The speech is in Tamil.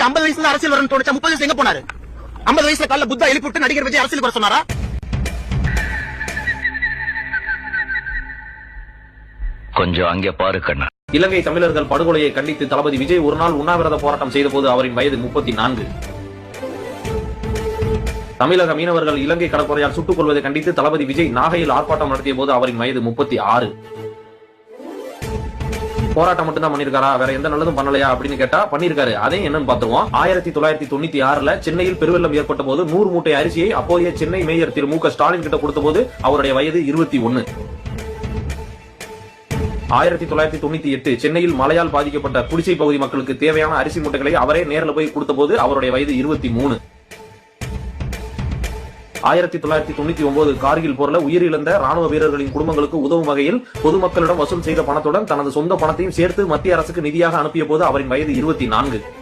விஜய்க்கு 50 வயசுல அரசியல் வரணும் தோணுச்சா? 30 வயசு எங்க போனாரு? 50 வயசுல காலைல புத்தா எழுப்பி விட்டு நடிகர் விஜய் அரசியலுக்கு வர சொன்னாரா? கொஞ்சம் அங்கே பாரு கண்ணா. இலங்கை தமிழர்கள் படுகொலையை கண்டித்து தளபதி விஜய் ஒரு நாள் உண்ணாவிரத போராட்டம் செய்த போது அவரின் வயது 34. தமிழக மீனவர்கள் இலங்கை கடற்படையால் சுட்டுக் கொள்வதை கண்டித்து தளபதி விஜய் நாகையில் ஆர்ப்பாட்டம் நடத்திய போது அவரின் வயது 36. போராட்டம் மட்டும் தான் பண்ணிருக்காரா, வேற எந்த நல்லதும் பண்ணலையா அப்படின்னு கேட்டா பண்ணிருக்காரு. அதே என்னன்னு பாத்துருவோம். 1996 சென்னையில் பெருவெள்ளம் ஏற்பட்ட போது 100 மூட்டை அரிசியை அப்போதைய சென்னை மேயர் திரு மு.க. ஸ்டாலின் கிட்ட கொடுத்த போது அவருடைய வயது 21. 1998 சென்னையில் மழையால் பாதிக்கப்பட்ட குடிசை பகுதி மக்களுக்கு தேவையான அரிசி மூட்டைகளை அவரே நேரில் போய் கொடுத்த போது அவருடைய வயது 23. 1999 கார்கில் போர்ல உயிரிழந்த ராணுவ வீரர்களின் குடும்பங்களுக்கு உதவும் வகையில் பொதுமக்களிடம் வசூல் செய்த பணத்துடன் தனது சொந்த பணத்தையும் சேர்த்து மத்திய அரசுக்கு நிதியாக அனுப்பிய போது அவரின் வயது 24.